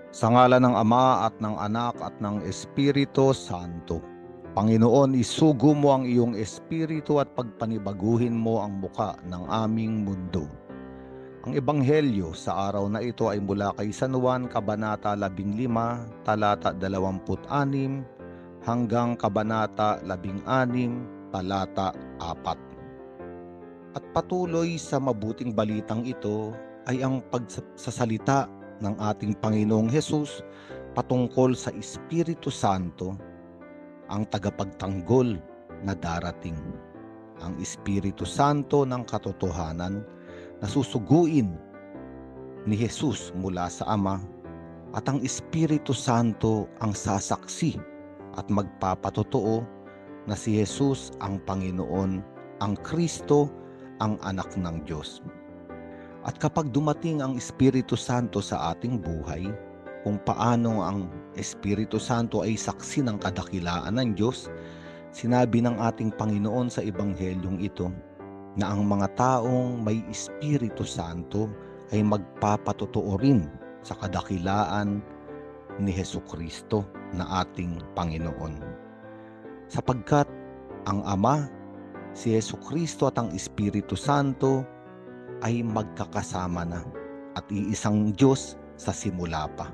Sa ngalan ng Ama at ng Anak at ng Espiritu Santo. Panginoon, isugo mo ang iyong espiritu at pagpanibaguhin mo ang muka ng aming mundo. Ang ebanghelyo sa araw na ito ay mula kay San Juan, Kabanata 15, talata 26 hanggang Kabanata 16, talata 4. At patuloy sa mabuting balitang ito ay ang pagsasalita ng ating Panginoong Hesus patungkol sa Espiritu Santo, ang tagapagtanggol na darating. Ang Espiritu Santo ng katotohanan na susuguin ni Hesus mula sa Ama, at ang Espiritu Santo ang sasaksi at magpapatotoo na si Hesus ang Panginoon, ang Kristo, ang anak ng Diyos. At kapag dumating ang Espiritu Santo sa ating buhay, kung paano ang Espiritu Santo ay saksi ng kadakilaan ng Diyos, sinabi ng ating Panginoon sa Ebanghelyong ito na ang mga taong may Espiritu Santo ay magpapatotoo rin sa kadakilaan ni Hesukristo na ating Panginoon. Sapagkat ang Ama, si Hesukristo at ang Espiritu Santo ay magkakasama na at iisang Diyos sa simula pa.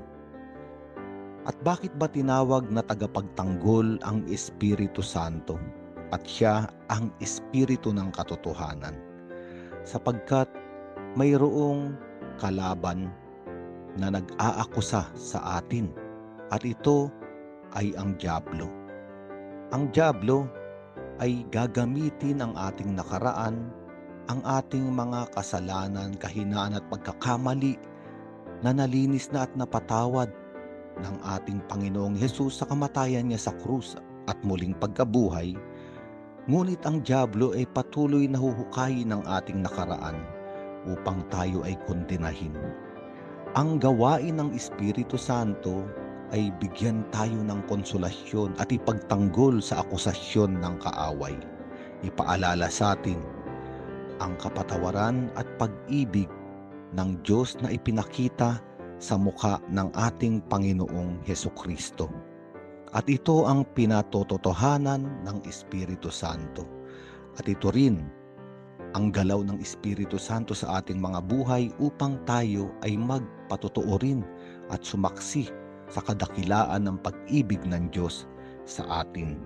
At bakit ba tinawag na tagapagtanggol ang Espiritu Santo at siya ang Espiritu ng katotohanan? Sapagkat mayroong kalaban na nag-aakusa sa atin at ito ay ang dyablo. Ang dyablo ay gagamitin ang ating nakaraan, ang ating mga kasalanan, kahinaan at pagkakamali na nalinis na at napatawad ng ating Panginoong Hesus sa kamatayan niya sa krus at muling pagkabuhay. Ngunit ang dyablo ay patuloy na huhukayin ng ating nakaraan upang tayo ay kondenahin. Ang gawain ng Espiritu Santo ay bigyan tayo ng konsolasyon at ipagtanggol sa akusasyon ng kaaway. Ipaalala sa atin ang kapatawaran at pag-ibig ng Diyos na ipinakita sa mukha ng ating Panginoong Hesukristo. At ito ang pinatototohanan ng Espiritu Santo. At ito rin ang galaw ng Espiritu Santo sa ating mga buhay upang tayo ay magpatotoo rin at sumaksi sa kadakilaan ng pag-ibig ng Diyos sa atin.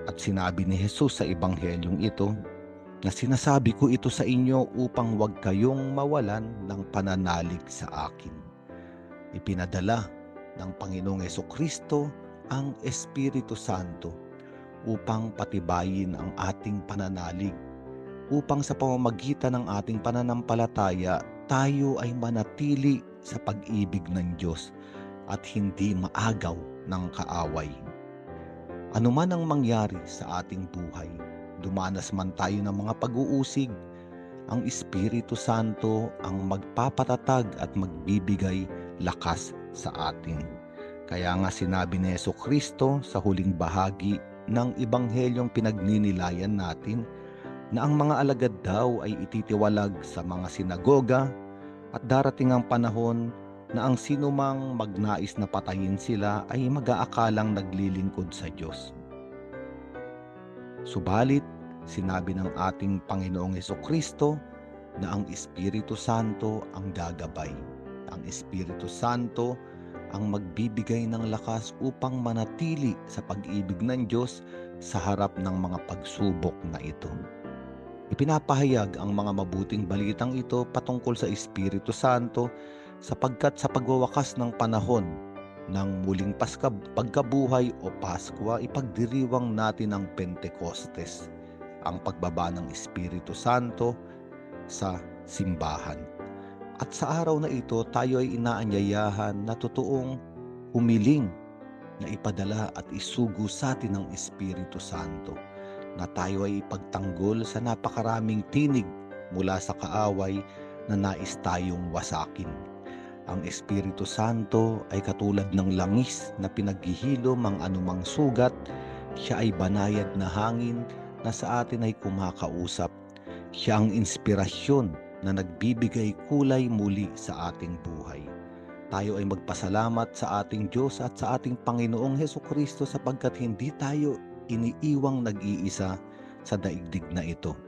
At sinabi ni Jesus sa Ebanghelyong ito, na sinasabi ko ito sa inyo upang huwag kayong mawalan ng pananalig sa akin. Ipinadala ng Panginoong Hesukristo ang Espiritu Santo upang patibayin ang ating pananalig, upang sa pamamagitan ng ating pananampalataya, tayo ay manatili sa pag-ibig ng Diyos at hindi maagaw ng kaaway. Ano man ang mangyari sa ating buhay, dumanas man tayo ng mga pag-uusig, ang Espiritu Santo ang magpapatatag at magbibigay lakas sa atin. Kaya nga sinabi ni Hesukristo sa huling bahagi ng Ebanghelyong pinagninilayan natin na ang mga alagad daw ay ititiwalag sa mga sinagoga at darating ang panahon na ang sinumang magnais na patayin sila ay mag-aakalang naglilingkod sa Diyos. Subalit, sinabi ng ating Panginoong Hesukristo na ang Espiritu Santo ang gagabay. Ang Espiritu Santo ang magbibigay ng lakas upang manatili sa pag-ibig ng Diyos sa harap ng mga pagsubok na ito. Ipinapahayag ang mga mabuting balitang ito patungkol sa Espiritu Santo sapagkat sa pagwawakas ng panahon ng muling pagkabuhay o Paskwa, ipagdiriwang natin ang Pentecostes, ang pagbaba ng Espiritu Santo sa simbahan. At sa araw na ito, tayo ay inaanyayahan na totoong humiling na ipadala at isugo sa atin ng Espiritu Santo, na tayo ay ipagtanggol sa napakaraming tinig mula sa kaaway na nais tayong wasakin. Ang Espiritu Santo ay katulad ng langis na pinaghihilom ang anumang sugat. Siya ay banayad na hangin na sa atin ay kumakausap. Siya ang inspirasyon na nagbibigay kulay muli sa ating buhay. Tayo ay magpasalamat sa ating Diyos at sa ating Panginoong Hesukristo sapagkat hindi tayo iniiwang nag-iisa sa daigdig na ito.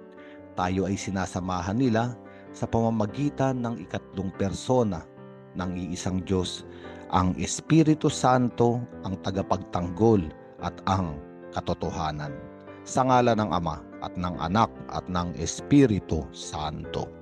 Tayo ay sinasamahan nila sa pamamagitan ng ikatlong persona ng iisang Diyos, ang Espiritu Santo, ang tagapagtanggol at ang katotohanan. Sa ngalan ng Ama at ng Anak at ng Espiritu Santo.